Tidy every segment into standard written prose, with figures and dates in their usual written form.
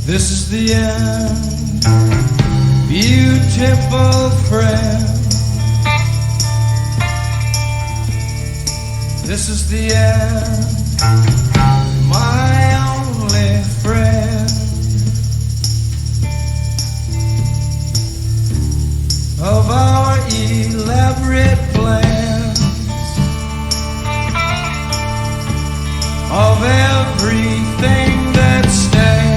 This is the end, beautiful friend. This is the end, my only friend. Of our elaborate plans, of everything that stands.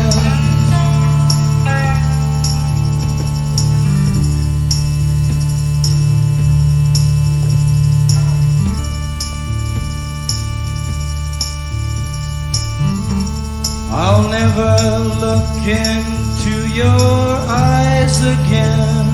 I'll never look into your eyes again.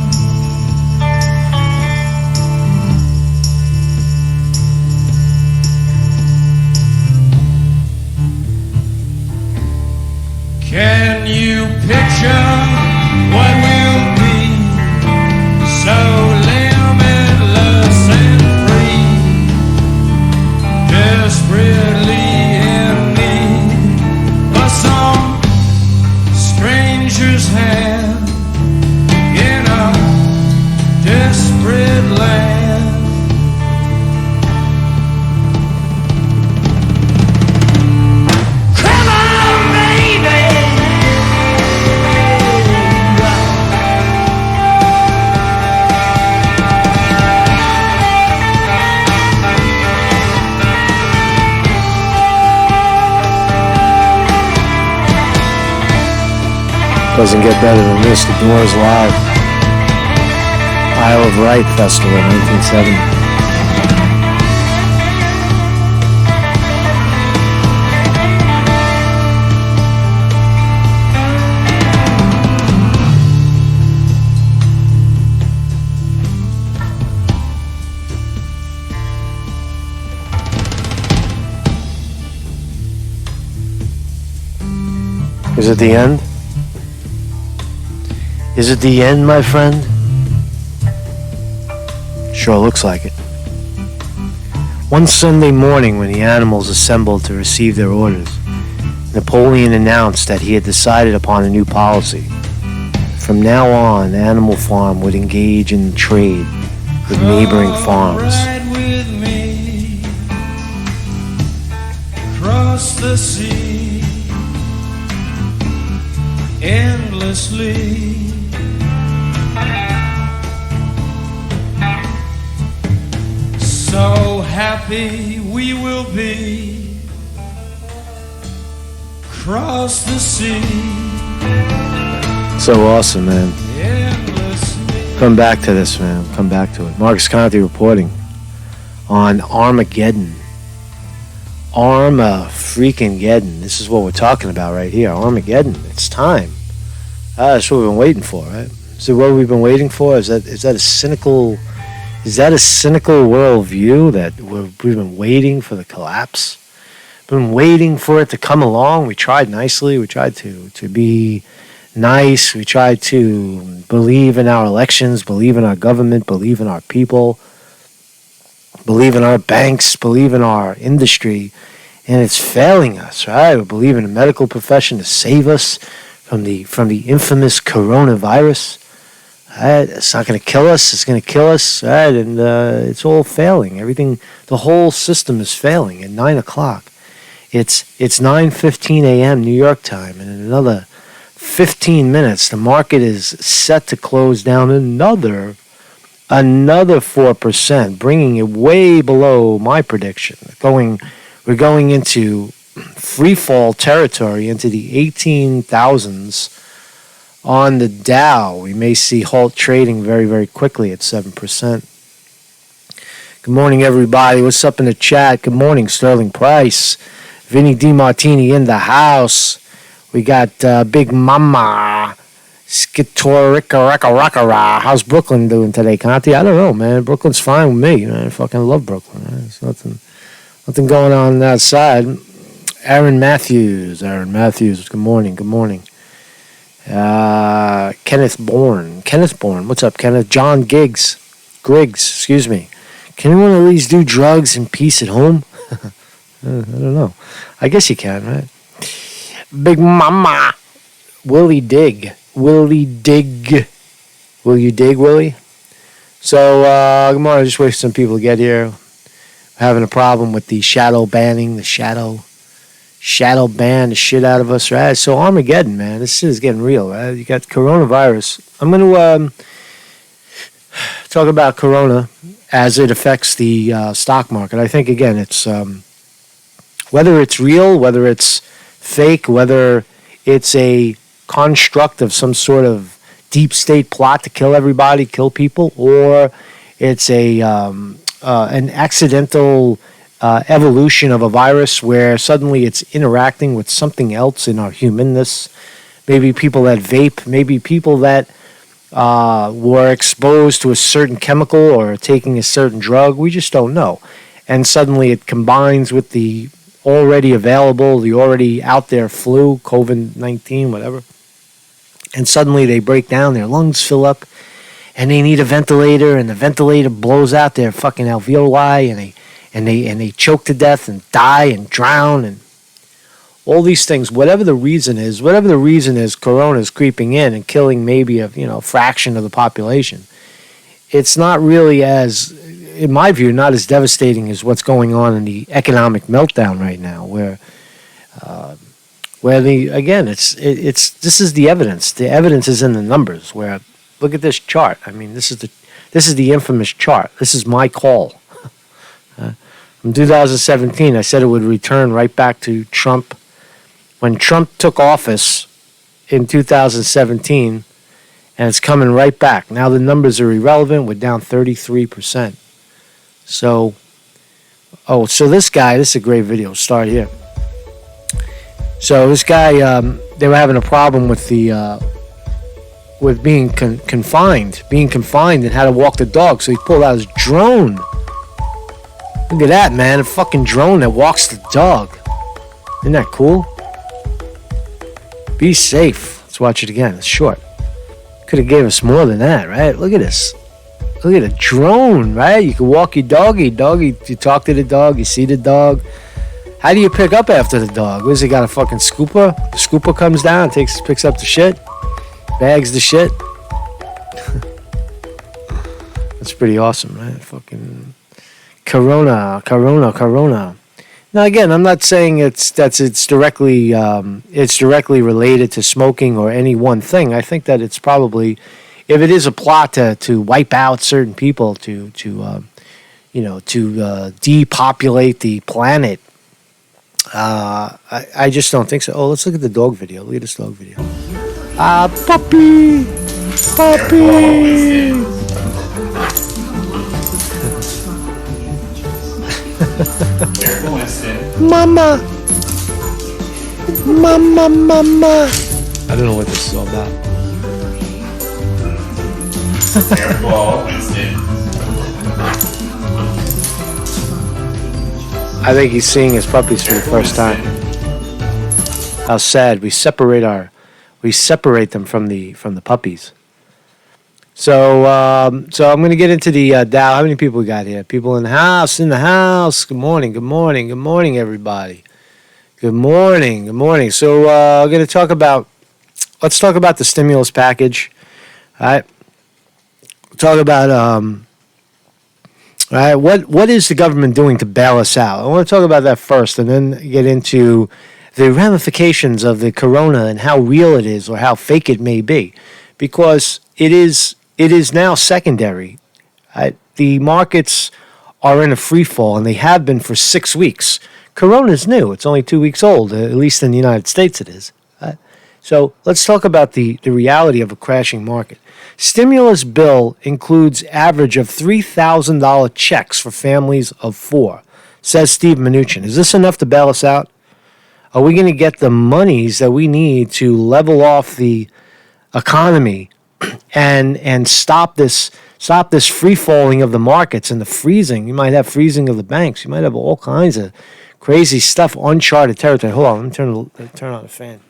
Can you picture what we'll be? So limitless and free, desperately in need of some stranger's hand in a desperate land. Doesn't get better than this. The Doors live. Isle of Wight Festival, 1970. Is it the end? Is it the end, my friend? Sure looks like it. One Sunday morning when the animals assembled to receive their orders, Napoleon announced that he had decided upon a new policy. From now on, Animal Farm would engage in trade with neighboring farms. Ride with me across the sea endlessly. So happy we will be across the sea. So awesome, man. Come back to this, man. Come back to it. Marcus Conte reporting on Armageddon. Arma-freaking-geddon. This is what we're talking about right here. Armageddon. It's time. That's what we've been waiting for, right? So what we've been waiting for is that a cynical worldview that we've been waiting for the collapse? Been waiting for it to come along. We tried nicely. We tried to be nice. We tried to believe in our elections, believe in our government, believe in our people, believe in our banks, believe in our industry, and it's failing us, right? We believe in the medical profession to save us from the infamous coronavirus. Right? It's not going to kill us. It's going to kill us, right? And it's all failing. Everything, the whole system is failing. At 9 o'clock, it's 9:15 a.m. New York time, and in another 15 minutes, the market is set to close down another 4%, bringing it way below my prediction. We're going into free fall territory into the 18,000s. On the Dow, we may see halt trading very, very quickly at 7%. Good morning, everybody. What's up in the chat? Good morning, Sterling Price. Vinny DiMartini in the house. We got Big Mama. Skitorika. How's Brooklyn doing today, Conte? I don't know, man. Brooklyn's fine with me. Man. I fucking love Brooklyn. Man. There's nothing going on outside. Aaron Matthews. Good morning. Kenneth Bourne. What's up, Kenneth? John Griggs, excuse me. Can anyone at least do drugs in peace at home? I don't know. I guess you can, right? Big Mama. Willie Dig. Willie Dig. Will you dig, Willie? So, good morning. Just waiting for some people to get here. Having a problem with the shadow banning, the shadow ban the shit out of us, right? So Armageddon, man, this shit is getting real, right? You got coronavirus. I'm going to talk about corona as it affects the stock market. I think, again, it's whether it's real, whether it's fake, whether it's a construct of some sort of deep state plot to kill everybody, kill people, or it's a an accidental evolution of a virus where suddenly it's interacting with something else in our humanness. Maybe people that vape, maybe people that were exposed to a certain chemical or taking a certain drug. We just don't know. And suddenly it combines with the already available, the already out there flu, COVID-19, whatever. And suddenly they break down, their lungs fill up, and they need a ventilator, and the ventilator blows out their fucking alveoli, and they choke to death and die and drown and all these things. Whatever the reason is, corona is creeping in and killing maybe a fraction of the population. It's not really as, in my view, not as devastating as what's going on in the economic meltdown right now, where this is the evidence. The evidence is in the numbers. Where, look at this chart. I mean, this is the infamous chart. This is my call. From 2017, I said it would return right back to Trump. When Trump took office in 2017, and it's coming right back. Now the numbers are irrelevant. We're down 33%. So this guy, this is a great video. Start here. So this guy, they were having a problem with the with being confined and how to walk the dog. So he pulled out his drone. Look at that, man! A fucking drone that walks the dog. Isn't that cool? Be safe. Let's watch it again. It's short. Could have gave us more than that, right? Look at this. Look at a drone, right? You can walk your doggy. You talk to the dog. You see the dog. How do you pick up after the dog? What has he got, a fucking scooper? The scooper comes down, picks up the shit, bags the shit. That's pretty awesome, right? Fucking corona. Now again, I'm not saying it's directly related to smoking or any one thing. I think that it's probably, if it is a plot to wipe out certain people, to depopulate the planet. I just don't think so. Oh, let's look at the dog video. Look at this dog video. Puppy. Mama. I don't know what this is all about. Careful, Winston. I think he's seeing his puppies for the first time. How sad. We separate them from the puppies. So I'm going to get into the Dow. How many people we got here? People in the house. Good morning, everybody. Good morning. So we're going to let's talk about the stimulus package. All right. We'll talk about, all right, what is the government doing to bail us out? I want to talk about that first and then get into the ramifications of the corona and how real it is or how fake it may be. Because it is now secondary. The markets are in a free fall, and they have been for 6 weeks. Corona is new. It's only 2 weeks old, at least in the United States it is. So let's talk about the reality of a crashing market. Stimulus bill includes average of $3,000 checks for families of 4, says Steve Mnuchin. Is this enough to bail us out? Are we going to get the monies that we need to level off the economy and stop this free falling of the markets and the freezing? You might have freezing of the banks. You might have all kinds of crazy stuff, uncharted territory. Hold on, let me turn on the fan.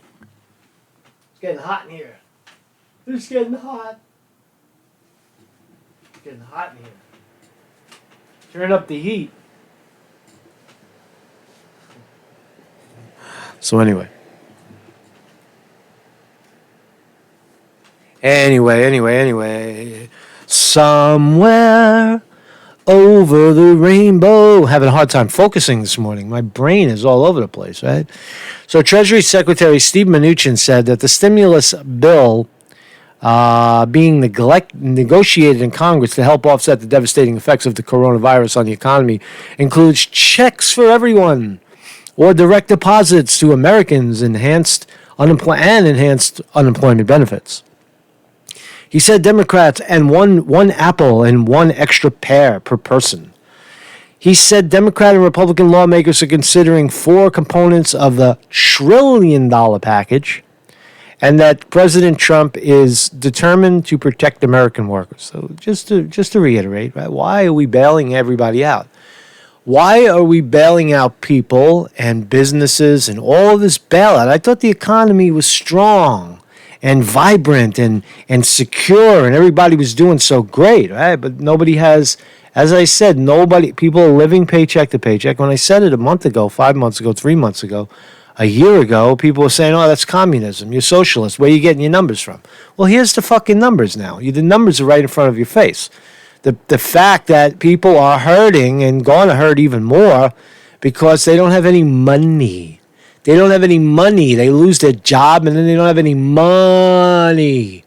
It's getting hot in here. It's getting hot. It's getting hot in here. Turn up the heat. So anyway. Anyway. Somewhere over the rainbow. Having a hard time focusing this morning. My brain is all over the place, right? So Treasury Secretary Steve Mnuchin said that the stimulus bill being negotiated in Congress to help offset the devastating effects of the coronavirus on the economy includes checks for everyone or direct deposits to Americans, enhanced unemployment benefits. He said Democrats and one apple and one extra pear per person. He said Democrat and Republican lawmakers are considering 4 components of the $1 trillion package, and that President Trump is determined to protect American workers. So just to reiterate, right, why are we bailing everybody out? Why are we bailing out people and businesses and all this bailout? I thought the economy was strong and vibrant and secure, and everybody was doing so great, right? But nobody has, as I said, people are living paycheck to paycheck. When I said it a month ago, 5 months ago, 3 months ago, a year ago, people were saying, oh, that's communism, you're socialist, where are you getting your numbers from? Well, here's the fucking numbers now. The numbers are right in front of your face. The fact that people are hurting and going to hurt even more because they don't have any money. They don't have any money. They lose their job and then they don't have any money.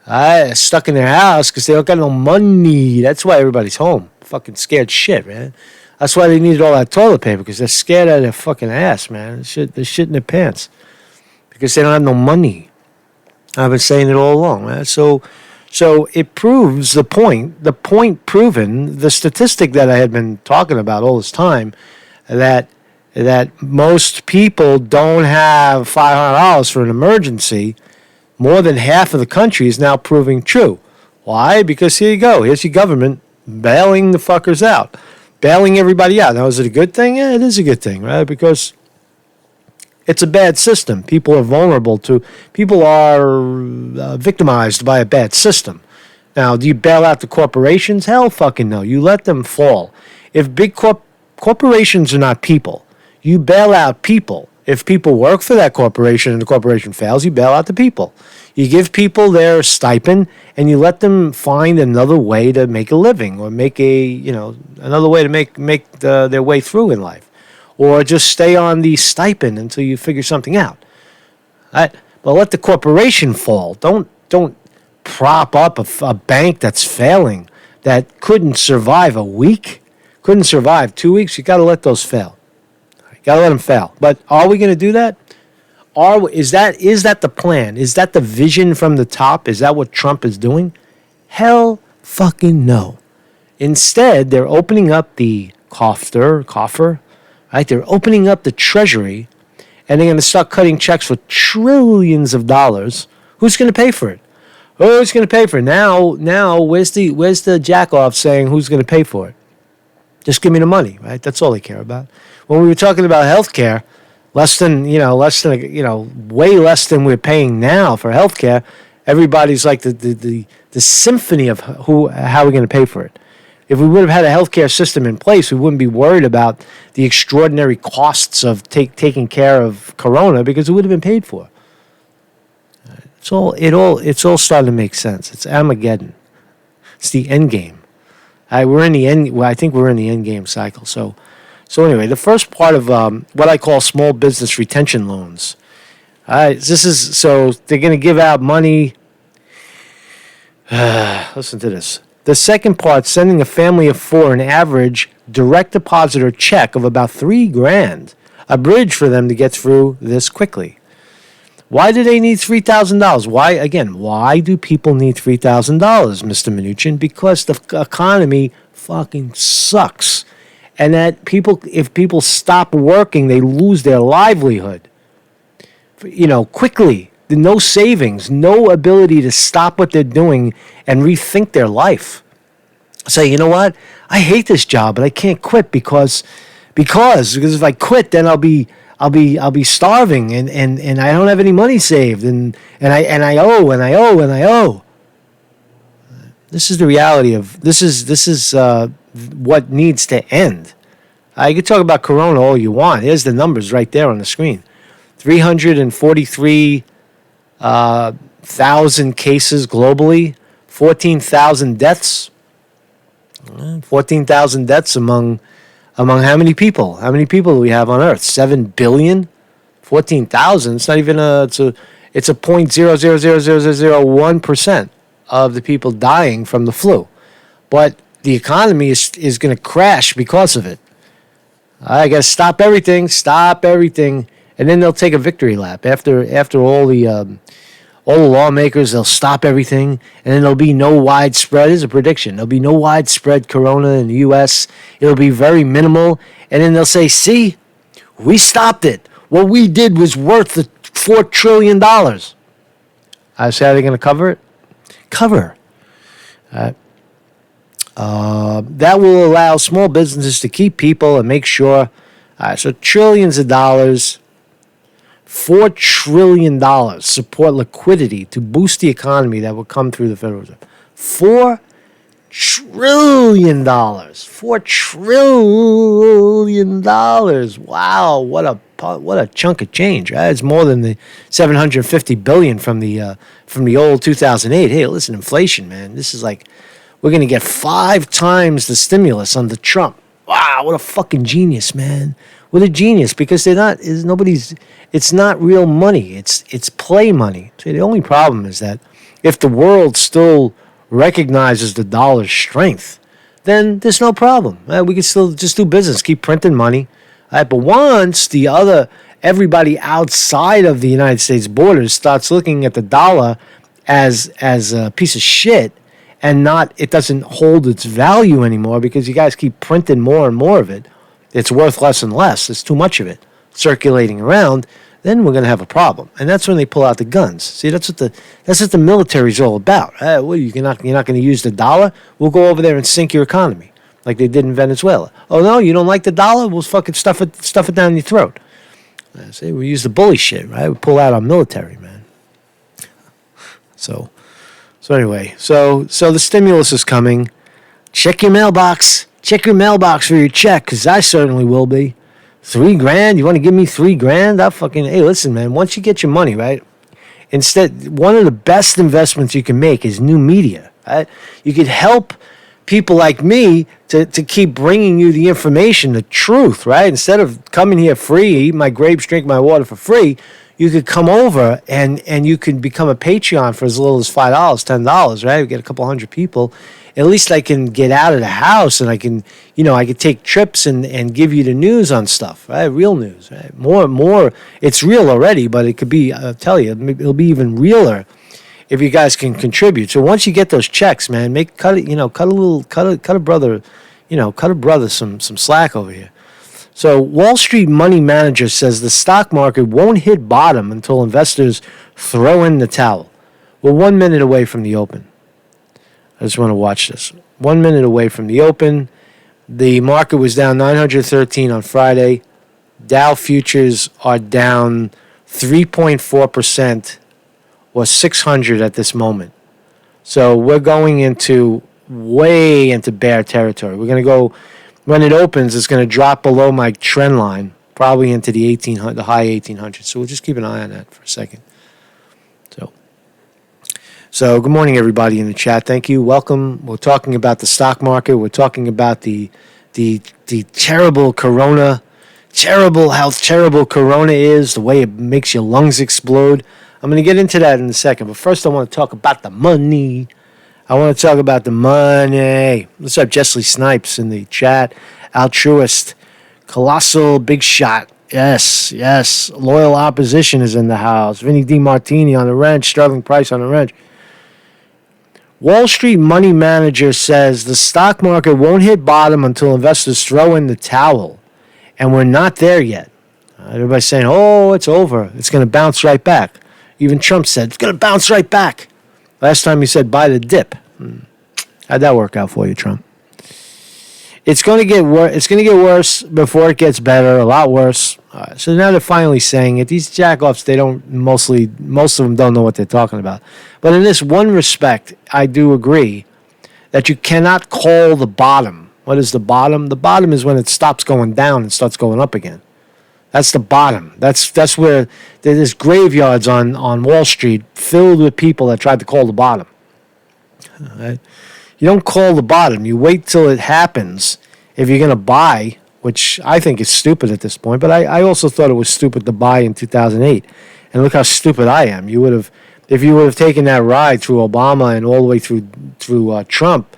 They're stuck in their house because they don't got no money. That's why everybody's home. Fucking scared shit, man. That's why they needed all that toilet paper, because they're scared out of their fucking ass, man. They're shit in their pants because they don't have no money. I've been saying it all along, man. So it proves the point proven, the statistic that I had been talking about all this time, that most people don't have $500 for an emergency. More than half of the country is now proving true. Why? Because here you go. Here's your government bailing the fuckers out. Bailing everybody out. Now, is it a good thing? Yeah, it is a good thing, right? Because it's a bad system. People are victimized by a bad system. Now, do you bail out the corporations? Hell fucking no. You let them fall. If big corporations are not people, you bail out people. If people work for that corporation and the corporation fails, you bail out the people. You give people their stipend and you let them find another way to make a living, or make another way to make their way through in life, or just stay on the stipend until you figure something out. Right? But let the corporation fall. Don't prop up a bank that's failing, that couldn't survive a week, couldn't survive 2 weeks. You got to let those fail. Got to let them fail. But are we going to do that? Is that the plan? Is that the vision from the top? Is that what Trump is doing? Hell fucking no. Instead, they're opening up the coffer, right? They're opening up the treasury, and they're going to start cutting checks for trillions of dollars. Who's going to pay for it? Who's going to pay for it? Now, where's the jack-off saying who's going to pay for it? Just give me the money, right? That's all they care about. When we were talking about health care, way less than we're paying now for health care, everybody's like the symphony of how are we going to pay for it. If we would have had a health care system in place, we wouldn't be worried about the extraordinary costs of taking care of corona, because it would have been paid for. It's all starting to make sense. It's Armageddon. It's the end game. We're in the end. Well, I think we're in the end game cycle. So anyway, the first part of what I call small business retention loans. So they're going to give out money. Listen to this. The second part, sending a family of 4 an average direct deposit or check of about $3,000, a bridge for them to get through this quickly. Why do they need $3,000? Why do people need $3,000, Mr. Mnuchin? Because the economy fucking sucks. And that if people stop working, they lose their livelihood. Quickly. No savings, no ability to stop what they're doing and rethink their life. Say, you know what? I hate this job, but I can't quit because if I quit, then I'll be starving and I don't have any money saved and I owe. This is the reality of this is what needs to end. You can talk about Corona all you want. Here's the numbers right there on the screen. 343 1,000 cases globally, 14,000 deaths. 14,000 deaths among how many people? How many people do we have on Earth? 7 billion? 14,000. It's not even it's a 0.0000001% of the people dying from the flu. But the economy is going to crash because of it. I got to stop everything, and then they'll take a victory lap after all the lawmakers. They'll stop everything, and then there'll be no widespread. Here's a prediction: there'll be no widespread corona in the U.S. It'll be very minimal, and then they'll say, "See, we stopped it. What we did was worth the $4 trillion." I say, how are they going to cover it? Cover. That will allow small businesses to keep people and make sure. So trillions of dollars, $4 trillion support liquidity to boost the economy that will come through the Federal Reserve. $4 trillion. $4 trillion. Wow, what a chunk of change. Right? It's more than the $750 billion from the old 2008. Hey, listen, inflation, man. This is like we're going to get 5 times the stimulus under Trump. Wow, what a fucking genius, man. What a genius, because it's not real money. It's play money. See, the only problem is that if the world still recognizes the dollar's strength, then there's no problem. We can still just do business, keep printing money. But once everybody outside of the United States borders starts looking at the dollar as a piece of shit, and it doesn't hold its value anymore because you guys keep printing more and more of it. It's worth less and less. There's too much of it circulating around. Then we're going to have a problem, and that's when they pull out the guns. See, that's what the military's all about. You're not going to use the dollar? We'll go over there and sink your economy, like they did in Venezuela. Oh no, you don't like the dollar? We'll fucking stuff it down your throat. See, we use the bully shit, right? We pull out our military, man. So anyway, so the stimulus is coming. Check your mailbox. Check your mailbox for your check, because I certainly will be. $3,000? You want to give me $3,000? Hey, listen, man. Once you get your money, right? Instead, one of the best investments you can make is new media. Right? You could help people like me to keep bringing you the information, the truth, right? Instead of coming here free, eat my grapes, drink my water for free, you could come over and you could become a Patreon for as little as $5, $10, right? We get a couple hundred people. At least I can get out of the house and I can take trips and give you the news on stuff, right? Real news, right? More. It's real already, but it could be, I'll tell you, it'll be even realer if you guys can contribute. So once you get those checks, man, cut a brother some slack over here. So Wall Street money manager says the stock market won't hit bottom until investors throw in the towel. We're 1 minute away from the open. I just want to watch this. 1 minute away from the open. The market was down 913 on Friday. Dow futures are down 3.4% or 600 at this moment. So we're going way into bear territory. We're going to go, when it opens, it's going to drop below my trend line, probably into the high 1800s. So we'll just keep an eye on that for a second. So good morning, everybody in the chat. Thank you. Welcome. We're talking about the stock market. We're talking about the terrible corona, how terrible corona is, the way it makes your lungs explode. I'm going to get into that in a second. But first, I want to talk about the money. Let's have Jessley Snipes in the chat. Altruist. Colossal big shot. Yes. Loyal opposition is in the house. Vinny DiMartini on the wrench. Sterling Price on the wrench. Wall Street money manager says the stock market won't hit bottom until investors throw in the towel. And we're not there yet. Everybody's saying, oh, it's over. It's going to bounce right back. Even Trump said, it's going to bounce right back. Last time he said, buy the dip. How'd that work out for you, Trump? It's going to get worse. It's going to get worse before it gets better, a lot worse. So now they're finally saying it. These jackoffs, most of them don't know what they're talking about. But in this one respect, I do agree that you cannot call the bottom. What is the bottom? The bottom is when it stops going down and starts going up again. That's the bottom. That's where there's graveyards on Wall Street filled with people that tried to call the bottom. Right? You don't call the bottom. You wait till it happens if you're going to buy, which I think is stupid at this point. But I also thought it was stupid to buy in 2008. And look how stupid I am. If you would have taken that ride through Obama and all the way through Trump,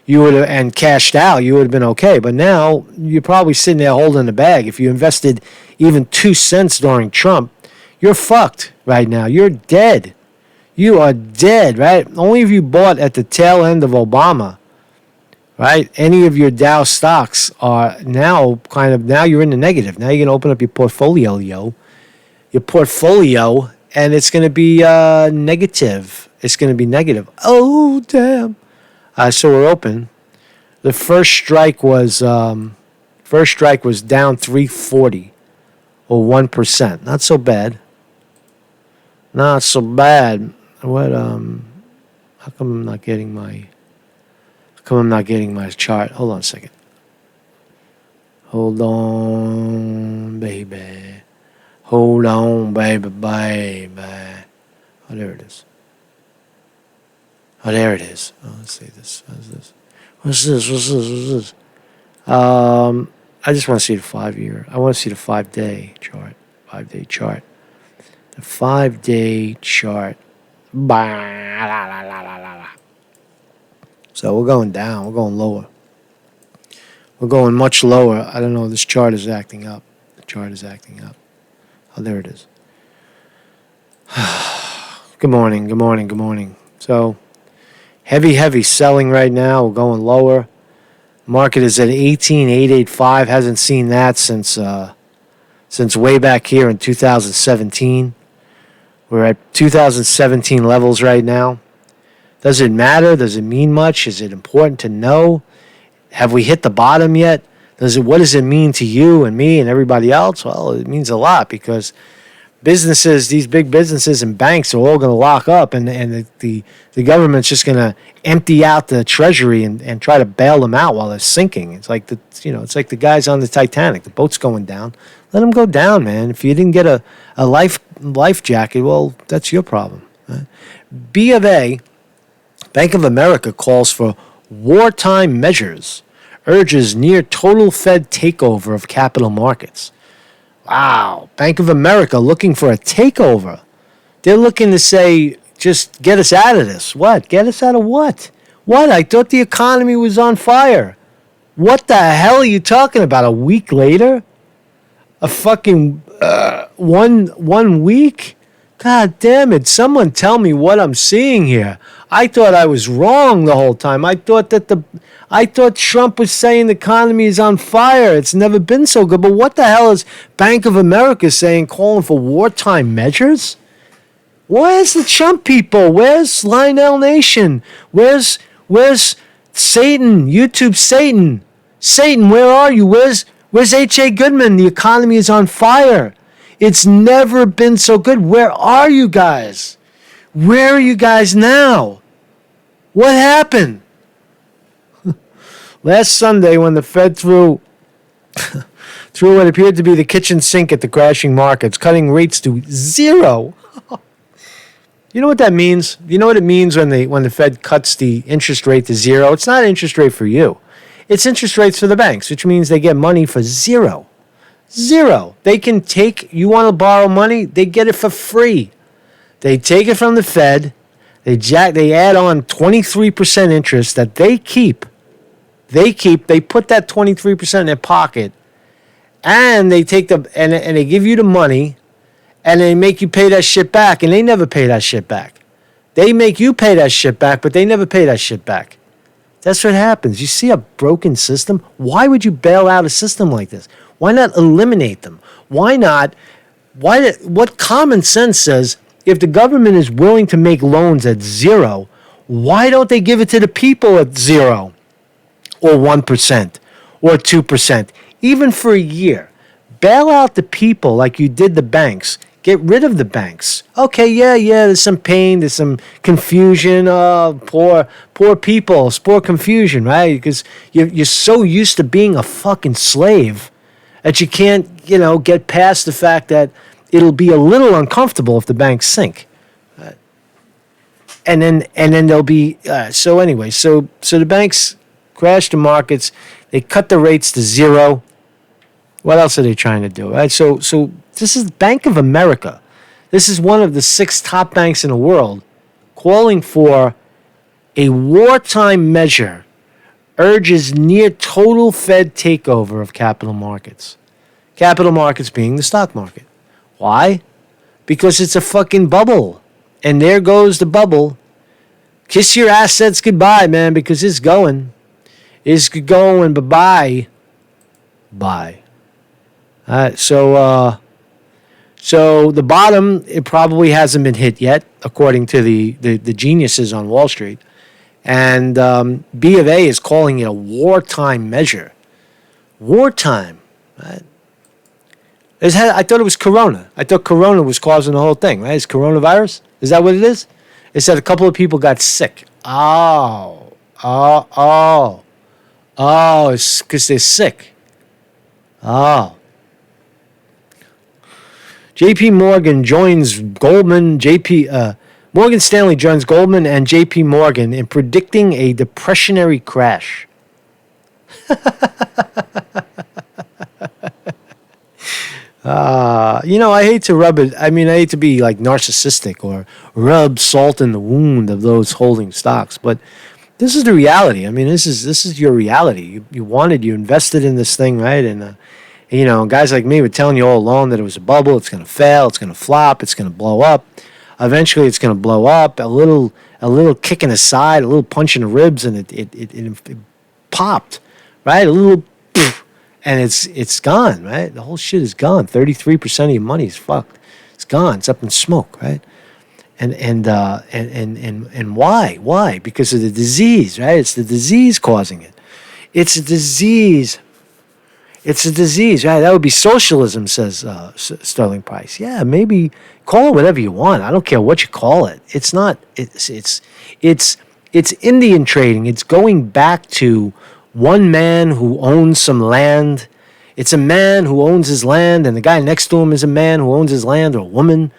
you would have and cashed out. You would have been okay. But now you're probably sitting there holding the bag. If you invested even 2 cents during Trump, you're fucked right now. You're dead. You are dead, right? Only if you bought at the tail end of Obama, right? Any of your Dow stocks are now you're in the negative. Now you're going to open up your portfolio, and it's going to be negative. It's going to be negative. Oh, damn. So we're open. The first strike was down 340 or 1%. Not so bad. Not so bad. What how come I'm not getting my chart? Hold on a second. Hold on, baby. Hold on, baby. Oh, there it is. Oh, there it is. Oh, let's see this. What's this? I just want to see the 5-year. I want to see the 5-day chart. 5-day chart. The 5-day chart. So we're going down. We're going lower. We're going much lower. I don't know. This chart is acting up. The chart is acting up. Oh, there it is. Good morning. So, heavy selling right now. We're going lower. Market is at 18,885. Hasn't seen that since way back here in 2017. We're at 2017 levels right now. Does it matter? Does it mean much? Is it important to know? Have we hit the bottom yet? What does it mean to you and me and everybody else? Well, it means a lot because these big businesses and banks are all going to lock up, and the government's just going to empty out the treasury and try to bail them out while they're sinking. It's like the guys on the Titanic. The boat's going down. Let them go down, man. If you didn't get a life jacket, well, that's your problem. Right? B of A, Bank of America calls for wartime measures, urges near total Fed takeover of capital markets. Wow, Bank of America looking for a takeover. They're looking to say, just get us out of this. What? Get us out of what? What? I thought the economy was on fire. What the hell are you talking about? A week later? A fucking one week? God damn it. Someone tell me what I'm seeing here. I thought I was wrong the whole time. I thought Trump was saying the economy is on fire. It's never been so good. But what the hell is Bank of America saying, calling for wartime measures? Where's the Trump people? Where's Lionel Nation? Where's Satan? YouTube Satan. Satan, where are you? Where's H.A. Goodman? The economy is on fire. It's never been so good. Where are you guys? Where are you guys now? What happened? Last Sunday when the Fed threw what appeared to be the kitchen sink at the crashing markets, cutting rates to zero. You know what that means? You know what it means when the Fed cuts the interest rate to zero? It's not interest rate for you. It's interest rates for the banks, which means they get money for zero. Zero. They can take, you want to borrow money, they get it for free. They take it from the Fed, they add on 23% interest that they keep. They put that 23% in their pocket, and they take and they give you the money, and they make you pay that shit back, and they never pay that shit back. They make you pay that shit back, but they never pay that shit back. That's what happens. You see a broken system? Why would you bail out a system like this? Why not eliminate them? What common sense says, if the government is willing to make loans at zero, why don't they give it to the people at 0 or 1% or 2%, even for a year? Bail out the people like you did the banks. Get rid of the banks. Okay, yeah, there's some pain, there's some confusion. Poor people, poor confusion, right? Because you're so used to being a fucking slave, that you can't, get past the fact that it'll be a little uncomfortable if the banks sink. And then there'll be so the banks crash the markets. They cut the rates to zero. What else are they trying to do? Right? So this is Bank of America. This is one of the 6 top banks in the world calling for a wartime measure, urges near total Fed takeover of capital markets. Capital markets being the stock market. Why? Because it's a fucking bubble. And there goes the bubble. Kiss your assets goodbye, man, because it's going. It's going bye-bye. Bye. So the bottom, it probably hasn't been hit yet, according to the geniuses on Wall Street. And B of A is calling it a wartime measure. Wartime, right? I thought it was Corona. I thought Corona was causing the whole thing, right? It's coronavirus? Is that what it is? It said a couple of people got sick. Oh, it's because they're sick. Oh. J.P. Morgan joins Goldman, Morgan Stanley joins Goldman and J.P. Morgan in predicting a depressionary crash. I hate to rub it. I mean, I hate to be like narcissistic or rub salt in the wound of those holding stocks, but this is the reality. I mean, this is your reality. You invested in this thing, right? And guys like me were telling you all along that it was a bubble. It's going to fail. It's going to flop. It's going to blow up. Eventually, it's going to blow up. A little kick in the side, a little punch in the ribs, and it popped, right? A little. And it's gone, right? The whole shit is gone. 33% of your money is fucked. It's gone. It's up in smoke, right? And why? Why? Because of the disease, right? It's the disease causing it. It's a disease. It's a disease, right? That would be socialism, says Sterling Price. Yeah, maybe call it whatever you want. I don't care what you call it. It's not. It's Indian trading. It's going back to one man who owns some land. It's a man who owns his land, and the guy next to him is a man who owns his land, or a woman,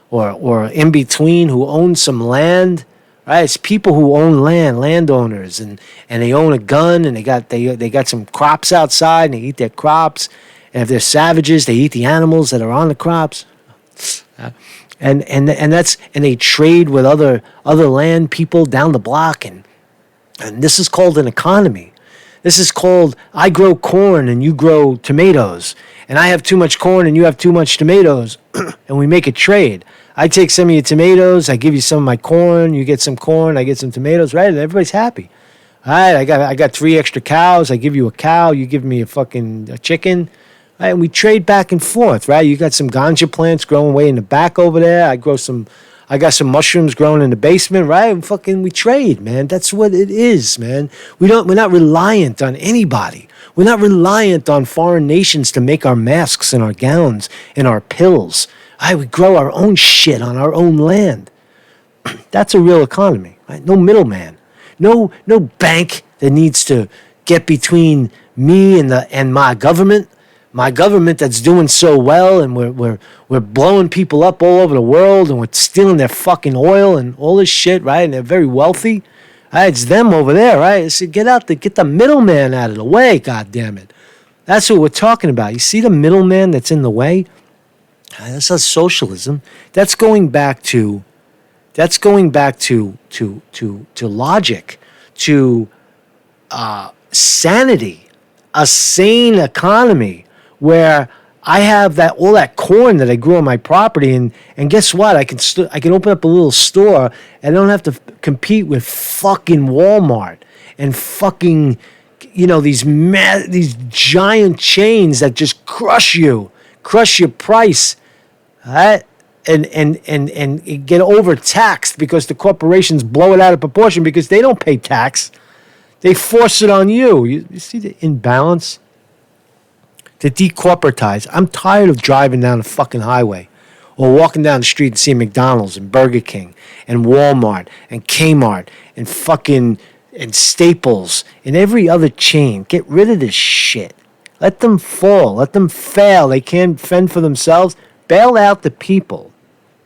or in between who owns some land. Right? It's people who own land, landowners, and they own a gun, and they got some crops outside, and they eat their crops. And if they're savages, they eat the animals that are on the crops. And they trade with other land people down the block, and this is called an economy. This is called, I grow corn and you grow tomatoes, and I have too much corn and you have too much tomatoes, and we make a trade. I take some of your tomatoes, I give you some of my corn, you get some corn, I get some tomatoes, right? And everybody's happy. All right, I got 3 extra cows, I give you a cow, you give me a chicken, right? And we trade back and forth, right? You got some ganja plants growing way in the back over there. I got some mushrooms growing in the basement, right? And we trade, man. That's what it is, man. We're not reliant on anybody. We're not reliant on foreign nations to make our masks and our gowns and our pills. We grow our own shit on our own land. That's a real economy, right? No middleman. No bank that needs to get between me and my government. My government that's doing so well, and we're blowing people up all over the world, and we're stealing their fucking oil and all this shit, right? And they're very wealthy. Right? It's them over there, right? So get the middleman out of the way, God damn it. That's what we're talking about. You see the middleman that's in the way? That's not socialism. That's going back to logic, to sanity, a sane economy where I have all that corn that I grew on my property, and guess what? I can open up a little store and I don't have to compete with fucking Walmart and fucking these giant chains that just crush your price. Right? And get overtaxed because the corporations blow it out of proportion because they don't pay tax. They force it on you. You see the imbalance? To decorporatize. I'm tired of driving down the fucking highway or walking down the street and seeing McDonald's and Burger King and Walmart and Kmart and Staples and every other chain. Get rid of this shit. Let them fall. Let them fail. They can't fend for themselves. Bail out the people.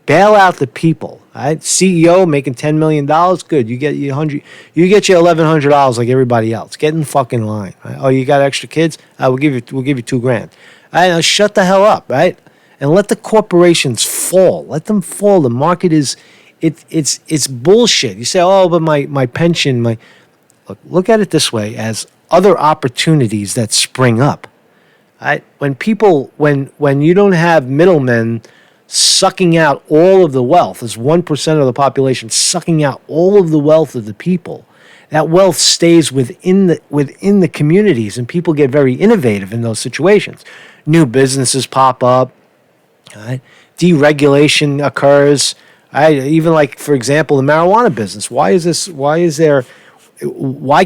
Bail out the people. All right? CEO making $10 million. Good. You get your $1,100 like everybody else. Get in the fucking line. Right? Oh, you got extra kids? We'll give you $2,000. All right, now shut the hell up, right? And let the corporations fall. Let them fall. The market is it's bullshit. You say, oh, but my pension, look at it this way as other opportunities that spring up. Right? When you don't have middlemen sucking out all of the wealth, as 1% of the population sucking out all of the wealth of the people, that wealth stays within the communities, and people get very innovative in those situations. New businesses pop up, right? Deregulation occurs. Right? Even like, for example, the marijuana business. Why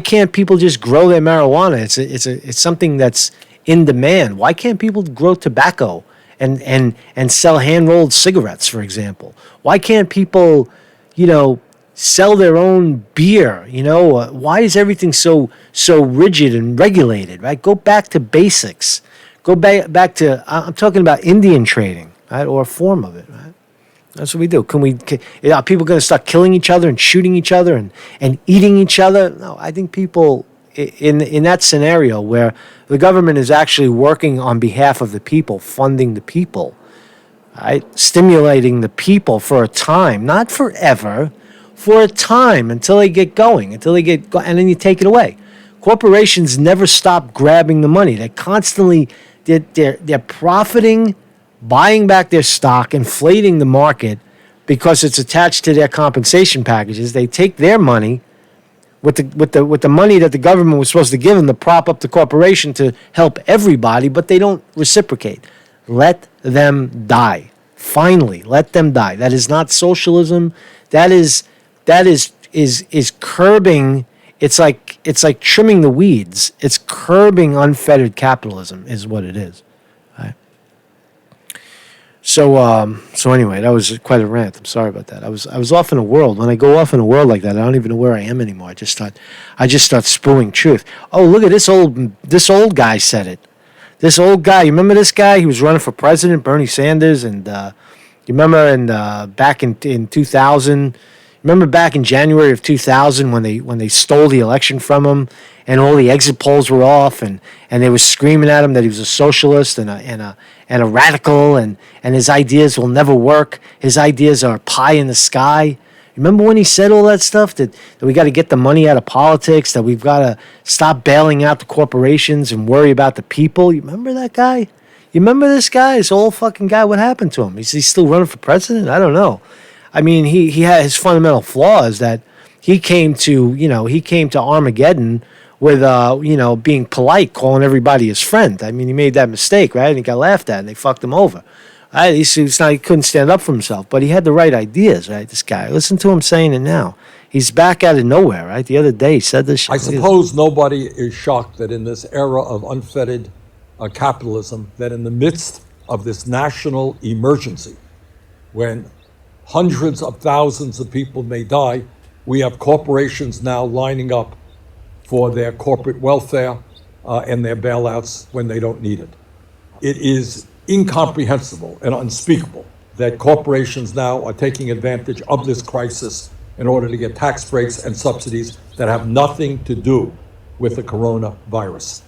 can't people just grow their marijuana? It's something that's in demand. Why can't people grow tobacco and sell hand-rolled cigarettes, for example? Why can't people, sell their own beer? Why is everything so rigid and regulated? Right? Go back to basics. Go back to I'm talking about Indian trading, right, or a form of it. Right? That's what we do. Are people going to start killing each other and shooting each other and eating each other? No, I think people in that scenario where the government is actually working on behalf of the people, funding the people, right, stimulating the people for a time, not forever, for a time until they get going, and then you take it away. Corporations never stop grabbing the money. They're constantly they're profiting, buying back their stock, inflating the market because it's attached to their compensation packages. They take their money with the money that the government was supposed to give them to prop up the corporation to help everybody, but they don't reciprocate. Let them die. Finally, let them die. That is not socialism. That is curbing. It's like trimming the weeds. It's curbing unfettered capitalism is what it is. Right? So anyway, that was quite a rant. I'm sorry about that. I was off in a world. When I go off in a world like that, I don't even know where I am anymore. I just start spewing truth. Oh, look at this old guy said it. This old guy, you remember this guy? He was running for president, Bernie Sanders, and you remember back in 2000. Remember back in January of 2000 when they stole the election from him, and all the exit polls were off, and they were screaming at him that he was a socialist and a radical, and his ideas will never work. His ideas are pie in the sky. Remember when he said all that stuff, that we got to get the money out of politics, that we've got to stop bailing out the corporations and worry about the people? You remember that guy? You remember this guy? This old fucking guy? What happened to him? Is he still running for president? I don't know. I mean, he had his fundamental flaw is that he came to Armageddon with being polite, calling everybody his friend. I mean, he made that mistake, right? And he got laughed at, and they fucked him over. Right? He couldn't stand up for himself, but he had the right ideas, right? This guy. Listen to him saying it now. He's back out of nowhere, right? The other day he said this shit. I suppose nobody is shocked that in this era of unfettered capitalism, that in the midst of this national emergency, when hundreds of thousands of people may die, we have corporations now lining up for their corporate welfare and their bailouts when they don't need it. It is incomprehensible and unspeakable that corporations now are taking advantage of this crisis in order to get tax breaks and subsidies that have nothing to do with the coronavirus.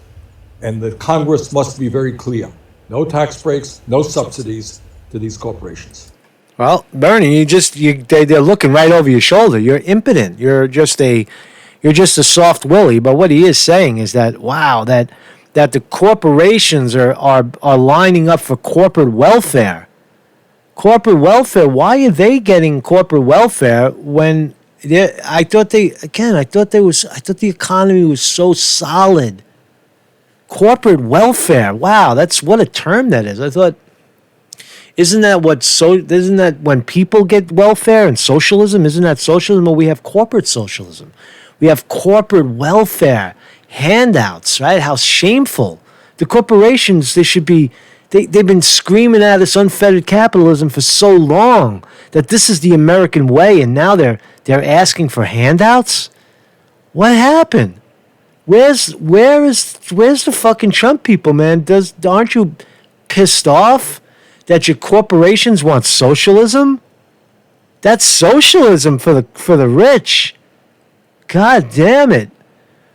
And the Congress must be very clear. No tax breaks, no subsidies to these corporations. Well, Bernie, they're looking right over your shoulder. You're impotent. You're just a soft willy. But what he is saying is that that the corporations are lining up for corporate welfare. Corporate welfare. Why are they getting corporate welfare when I thought the economy was so solid. Corporate welfare. Wow, that's what a term that is. I thought. Isn't that when people get welfare and socialism? Isn't that socialism? Well, we have corporate socialism. We have corporate welfare, handouts, right? How shameful. The corporations, they've been screaming at us unfettered capitalism for so long that this is the American way, and now they're asking for handouts? What happened? Where's the fucking Trump people, man? Aren't you pissed off that your corporations want socialism? That's socialism for the rich. God damn it.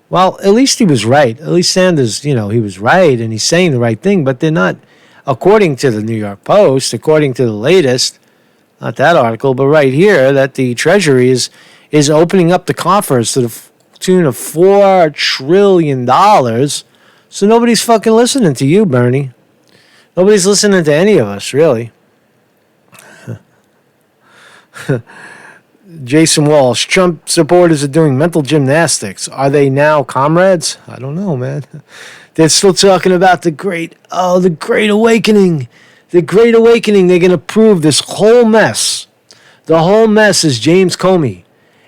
Well, at least he was right. At least Sanders, he was right and he's saying the right thing, but they're not, according to the New York Post, according to the latest, not that article, but right here, that the Treasury is opening up the coffers to the tune of $4 trillion. So nobody's fucking listening to you, Bernie. Nobody's listening to any of us, really. Jason Walsh, Trump supporters are doing mental gymnastics. Are they now comrades? I don't know, man. They're still talking about the Great Awakening. The Great Awakening, they're going to prove this whole mess. The whole mess is James Comey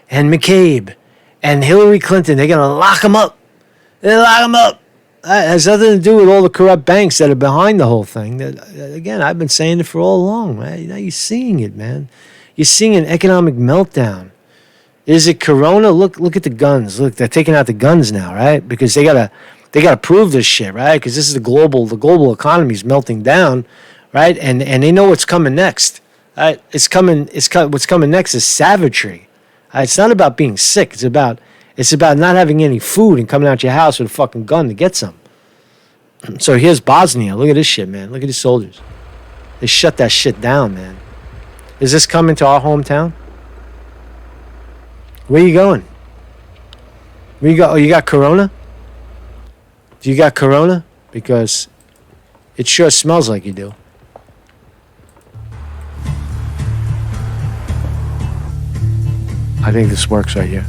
and McCabe and Hillary Clinton. They're going to lock them up. They lock them up. That has nothing to do with all the corrupt banks that are behind the whole thing. Again, I've been saying it for all along, right? Now you're seeing it, man. You're seeing an economic meltdown. Is it Corona? Look at the guns. Look, they're taking out the guns now, right? Because they gotta prove this shit, right? Because this is the global economy is melting down, right? And they know what's coming next. Right? What's coming next is savagery. It's not about being sick. It's about not having any food and coming out your house with a fucking gun to get some. So here's Bosnia. Look at this shit, man. Look at these soldiers. They shut that shit down, man. Is this coming to our hometown? Where you going? Where you go? Oh, you got Corona? Do you got Corona? Because it sure smells like you do. I think this works right here.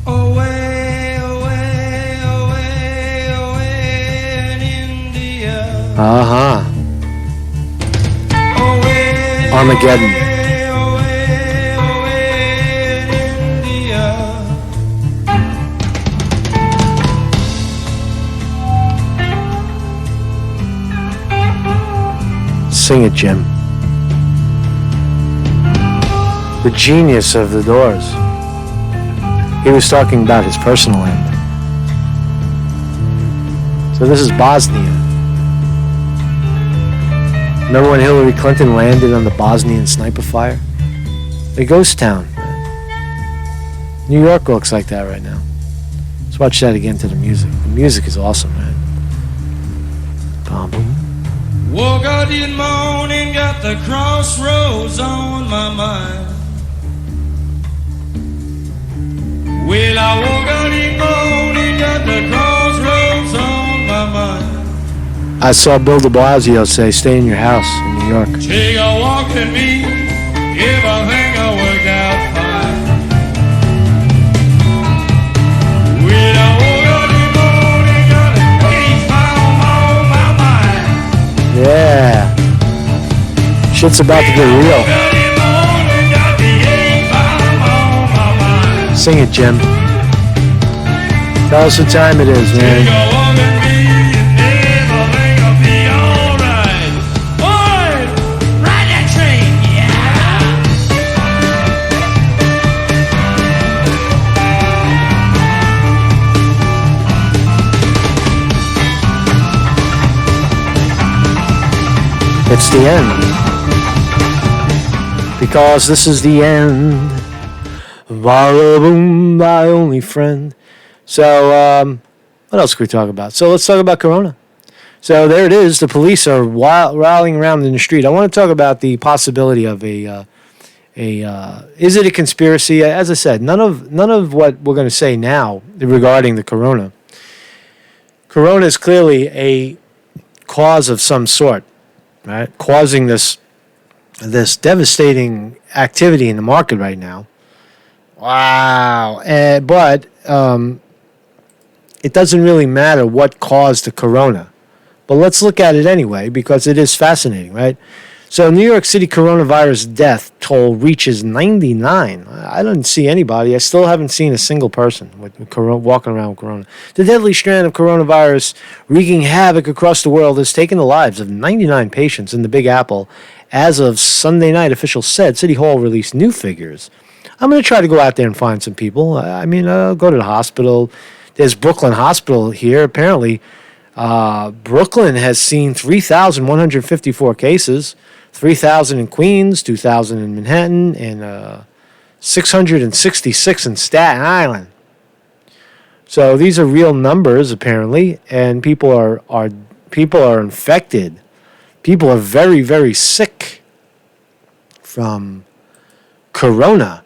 Away, away, away, away in India. Uh-huh. Away, Armageddon. away, away in India. Sing it, Jim. The genius of the Doors. He was talking about his personal end. So this is Bosnia. Remember when Hillary Clinton landed on the Bosnian sniper fire? A ghost town. New York looks like that right now. Let's watch that again to the music. The music is awesome, man. Boom, boom. Woke up in the morning, got the crossroads on my mind. Well, I woke up in the morning, got the crossroads on my mind. I saw Bill de Blasio say, stay in your house in New York. Take a walk with me, everything will work out fine. Well, I woke up in the morning, got a baseball on my mind. Yeah. Shit's about to get real. Woke up in the morning, got the baseball on my mind. Sing it, Jim. Tell us what time it is, Take man. a walk with me, and everything will be alright. Boys, ride that train, yeah. It's the end. Because this is the end. Boom, my only friend. So, what else can we talk about? So let's talk about Corona. So there it is. The police are rallying around in the street. I want to talk about the possibility of is it a conspiracy? As I said, none of what we're going to say now regarding the Corona. Corona is clearly a cause of some sort, right? Causing this devastating activity in the market right now. Wow. But it doesn't really matter what caused the Corona. But let's look at it anyway, because it is fascinating, right? So New York City coronavirus death toll reaches 99. I don't see anybody. I still haven't seen a single person with corona, walking around with corona. The deadly strand of coronavirus wreaking havoc across the world has taken the lives of 99 patients in the Big Apple. As of Sunday night, officials said City Hall released new figures I'm going to try to go out there and find some people. I mean, I'll go to the hospital. There's Brooklyn Hospital here. Apparently, Brooklyn has seen 3,154 cases, 3,000 in Queens, 2,000 in Manhattan, and 666 in Staten Island. So these are real numbers apparently, and people are infected. People are very, very sick from corona.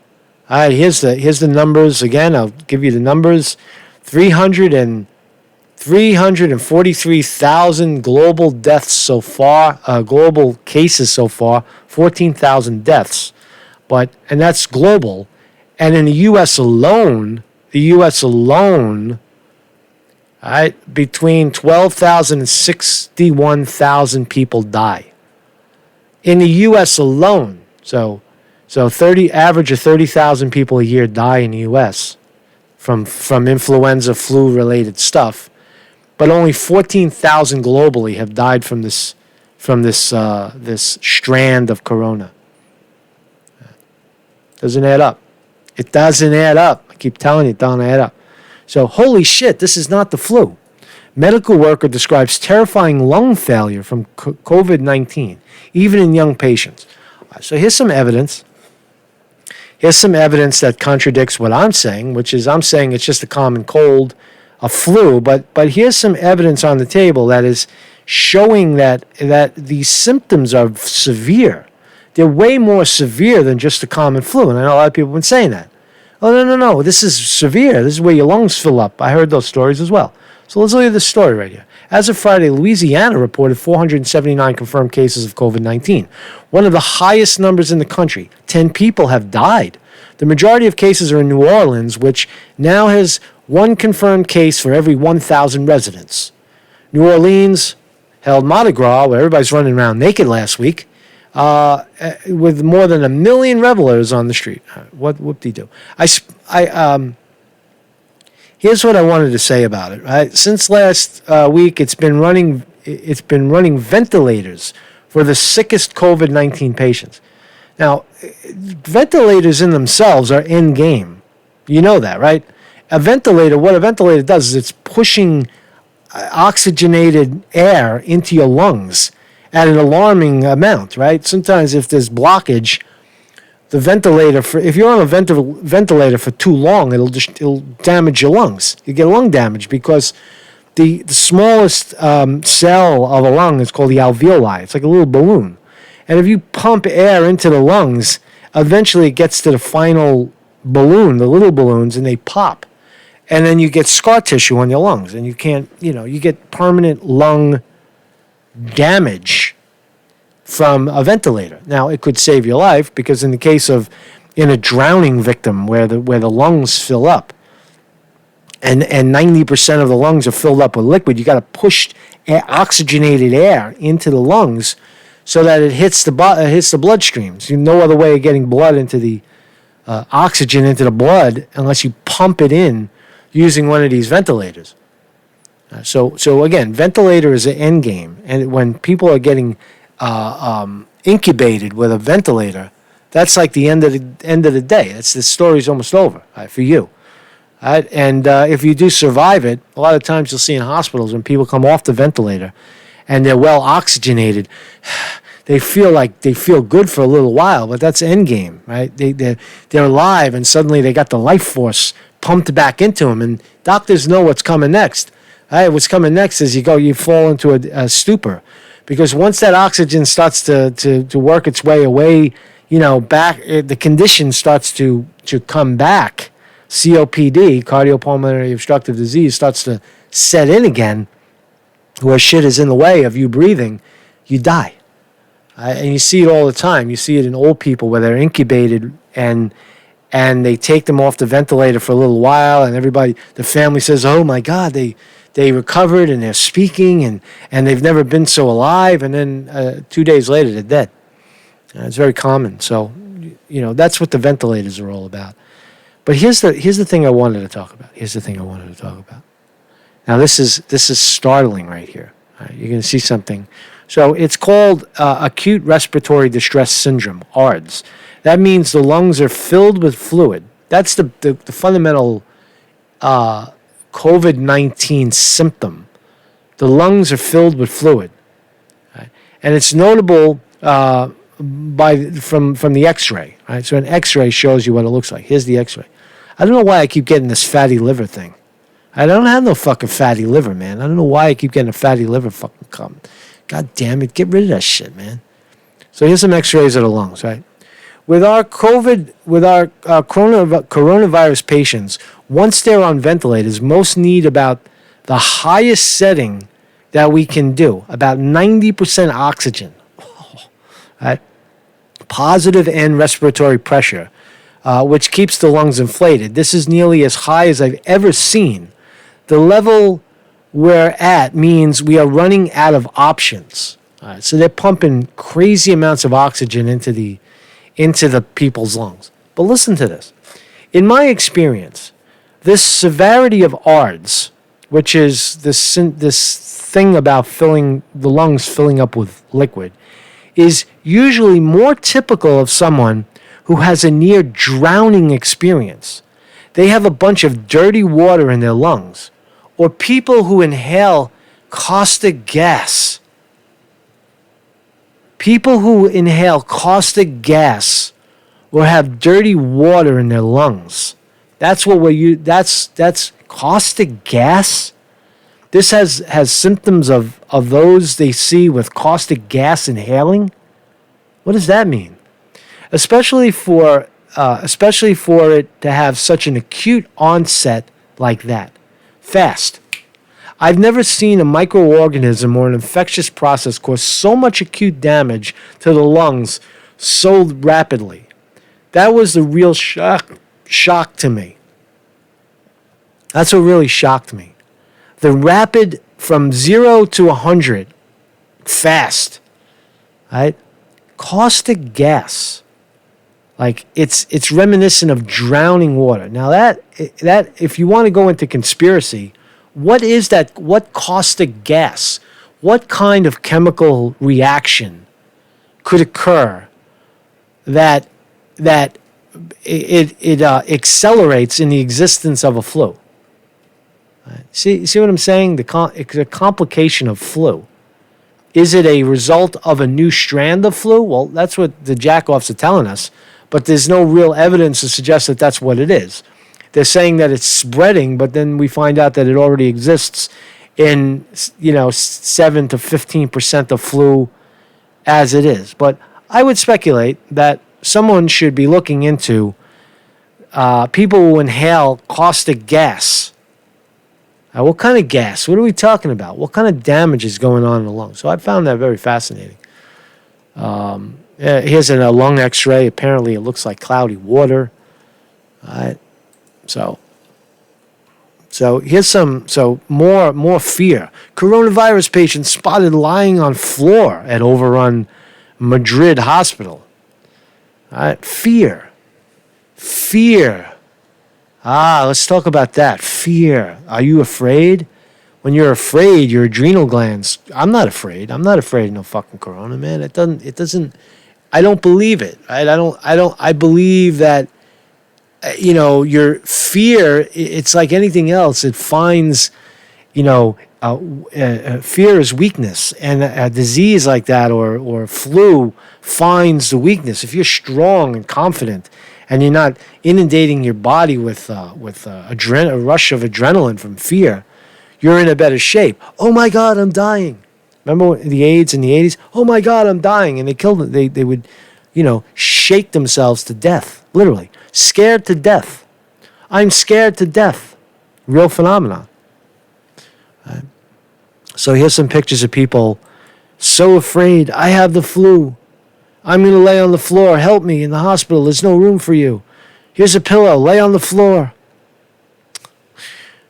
All right, here's the numbers again. I'll give you the numbers. 343,000 global deaths so far, global cases so far, 14,000 deaths. And that's global. And in the U.S. alone, all right, between 12,000 and 61,000 people die. In the U.S. alone, so 30 average of 30,000 people a year die in the U.S. from influenza, flu-related stuff, but only 14,000 globally have died from this strand of corona. Doesn't add up. It doesn't add up. I keep telling you, it doesn't add up. So, holy shit, this is not the flu. Medical worker describes terrifying lung failure from COVID-19, even in young patients. So here's some evidence. Here's some evidence that contradicts what I'm saying, which is I'm saying it's just a common cold, a flu. But here's some evidence on the table that is showing that these symptoms are severe. They're way more severe than just a common flu. And I know a lot of people have been saying that. Oh, no. This is severe. This is where your lungs fill up. I heard those stories as well. So let's look at this story right here. As of Friday, Louisiana reported 479 confirmed cases of COVID-19, one of the highest numbers in the country. 10 people have died. The majority of cases are in New Orleans, which now has one confirmed case for every 1,000 residents. New Orleans held Mardi Gras, where everybody's running around naked last week, with more than 1 million revelers on the street. Whoop-de-doo. Here's what I wanted to say about it. Right, since last week, it's been running ventilators for the sickest COVID-19 patients. Now, ventilators in themselves are end game. You know that, right? What a ventilator does is it's pushing oxygenated air into your lungs at an alarming amount, right? Sometimes if there's blockage, the ventilator, if you're on a ventilator for too long, it'll damage your lungs. You get lung damage because the smallest cell of a lung is called the alveoli. It's like a little balloon. And if you pump air into the lungs, eventually it gets to the final balloon, the little balloons, and they pop. And then you get scar tissue on your lungs, and you can't, you get permanent lung damage from a ventilator. Now, it could save your life because in the case of a drowning victim where the lungs fill up and 90% of the lungs are filled up with liquid, you got to push oxygenated air into the lungs so that it hits the bloodstreams. There's no other way of getting blood into the oxygen into the blood unless you pump it in using one of these ventilators. So again, ventilator is an end game, and when people are getting incubated with a ventilator, that's like the end of the day. The story's almost over for you. And if you do survive it, a lot of times you'll see in hospitals when people come off the ventilator and they're well oxygenated, they feel good for a little while, but that's end game, right? They're alive, and suddenly they got the life force pumped back into them, and doctors know what's coming next. What's coming next is you fall into a stupor, because once that oxygen starts to work its way away, back, the condition starts to come back. COPD, cardiopulmonary obstructive disease, starts to set in again, where shit is in the way of you breathing, you die. And you see it all the time. You see it in old people where they're incubated and they take them off the ventilator for a little while, and the family says, "Oh my God, they recovered and they're speaking and they've never been so alive," and then 2 days later they're dead. It's very common. So, that's what the ventilators are all about. But here's the thing I wanted to talk about. Now this is startling right here. You're going to see something So it's called acute respiratory distress syndrome, ARDS. That means the lungs are filled with fluid. That's the fundamental COVID-19 symptom. The lungs are filled with fluid. Right? And it's notable from the X-ray. Right? So an X-ray shows you what it looks like. Here's the X-ray. I don't know why I keep getting this fatty liver thing. I don't have no fucking fatty liver, man. I don't know why I keep getting a fatty liver fucking cum. God damn it, get rid of that shit, man. So here's some X-rays of the lungs, right? With our coronavirus patients, once they're on ventilators, most need about the highest setting that we can do, about 90% oxygen, right? Positive end respiratory pressure, which keeps the lungs inflated. This is nearly as high as I've ever seen. The level we're at means we are running out of options. All right, so they're pumping crazy amounts of oxygen into the people's lungs. But listen to this. In my experience, this severity of ARDS, which is this thing about the lungs filling up with liquid, is usually more typical of someone who has a near drowning experience. They have a bunch of dirty water in their lungs, or people who inhale caustic gas. People who inhale caustic gas or have dirty water in their lungs. That's what that's caustic gas. This has symptoms of those they see with caustic gas inhaling. What does that mean? Especially for it to have such an acute onset like that. Fast. I've never seen a microorganism or an infectious process cause so much acute damage to the lungs so rapidly. That was the real shock to me. That's what really shocked me. The rapid from 0 to 100, fast, right? Caustic gas. Like it's reminiscent of drowning water. Now that if you want to go into conspiracy, what is that? What caustic gas? What kind of chemical reaction could occur that it accelerates in the existence of a flu? Right. See what I'm saying? The complication of flu. Is it a result of a new strand of flu? Well, that's what the jackoffs are telling us, but there's no real evidence to suggest that that's what it is. They're saying that it's spreading, but then we find out that it already exists in 7 to 15% of flu as it is. But I would speculate that someone should be looking into people who inhale caustic gas. What kind of gas? What are we talking about? What kind of damage is going on in the lungs? So I found that very fascinating. Here's a lung X-ray. Apparently, it looks like cloudy water. All right. So here's more fear. Coronavirus patient spotted lying on floor at overrun Madrid hospital. All right. Fear. Let's talk about that. Fear. Are you afraid? When you're afraid, your adrenal glands. I'm not afraid. I'm not afraid of no fucking corona, man. It doesn't. I don't believe it. Right? I believe that. Your fear. It's like anything else. It finds. Fear is weakness, and a disease like that or flu finds the weakness. If you're strong and confident, and you're not inundating your body with a rush of adrenaline from fear, you're in a better shape. Oh my God, I'm dying. Remember the AIDS in the 80s? Oh my God, I'm dying. And they killed them. They would, shake themselves to death, literally. Scared to death. I'm scared to death. Real phenomenon. Right. So here's some pictures of people so afraid. I have the flu. I'm going to lay on the floor. Help me in the hospital. There's no room for you. Here's a pillow. Lay on the floor.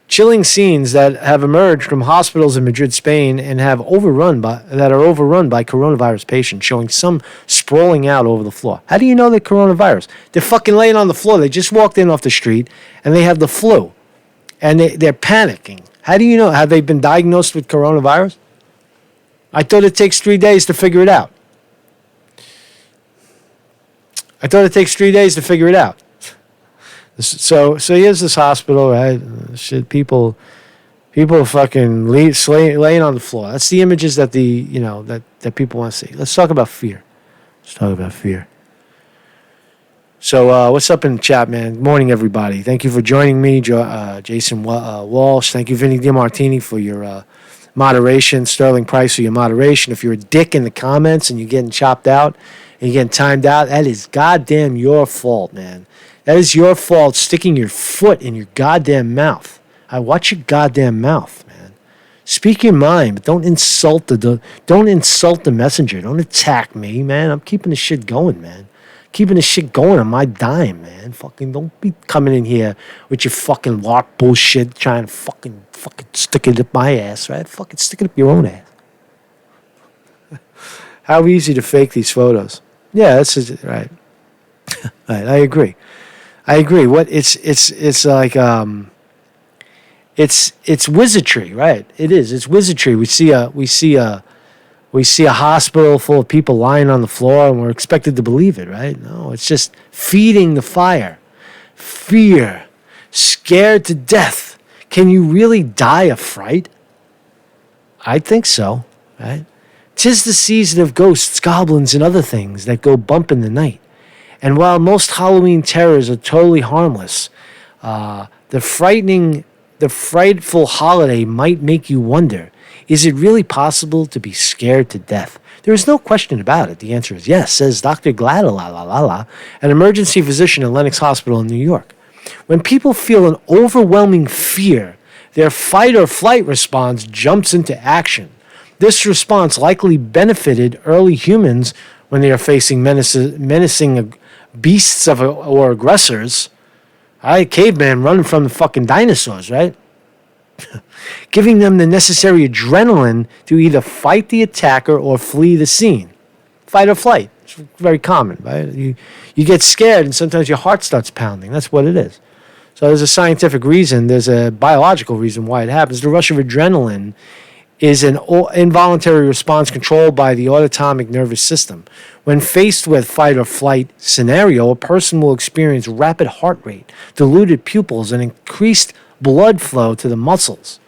Chilling scenes that have emerged from hospitals in Madrid, Spain, and that are overrun by coronavirus patients, showing some sprawling out over the floor. How do you know they're coronavirus? They're fucking laying on the floor. They just walked in off the street, and they have the flu, and they're panicking. How do you know? Have they been diagnosed with coronavirus? I thought it takes 3 days to figure it out. So here's this hospital, right? Shit, people fucking laying on the floor. That's the images that that people want to see. Let's talk about fear. So what's up in the chat, man? Good morning, everybody. Thank you for joining me, Jason Walsh. Thank you, Vinny DiMartini, for your moderation. Sterling Price for your moderation. If you're a dick in the comments and you're getting chopped out and you're getting timed out, that is goddamn your fault, man. That is your fault, sticking your foot in your goddamn mouth. I watch your goddamn mouth, man. Speak your mind, but don't insult the messenger. Don't attack me, man. I'm keeping the shit going, man. Keeping the shit going on my dime, man. Fucking don't be coming in here with your fucking LARP bullshit, trying to fucking stick it up my ass, right? Fucking stick it up your own ass. How easy to fake these photos. Yeah, that's right. Right, I agree. What it's like it's wizardry, right? It is. It's wizardry. We see a hospital full of people lying on the floor, and we're expected to believe it, right? No, it's just feeding the fire. Fear, scared to death. Can you really die of fright? I think so, right? 'Tis the season of ghosts, goblins, and other things that go bump in the night. And while most Halloween terrors are totally harmless, the frightful holiday might make you wonder, is it really possible to be scared to death? There is no question about it. The answer is yes, says Dr. Gladala, an emergency physician at Lenox Hospital in New York. When people feel an overwhelming fear, their fight or flight response jumps into action. This response likely benefited early humans when they are facing menacing beasts or aggressors. Caveman running from the fucking dinosaurs, right? Giving them the necessary adrenaline to either fight the attacker or flee the scene. Fight or flight. It's very common, right? You get scared and sometimes your heart starts pounding. That's what it is. So there's a scientific reason, there's a biological reason why it happens. The rush of adrenaline is an involuntary response controlled by the autonomic nervous system. When faced with fight or flight scenario, a person will experience rapid heart rate, diluted pupils, and increased blood flow to the muscles.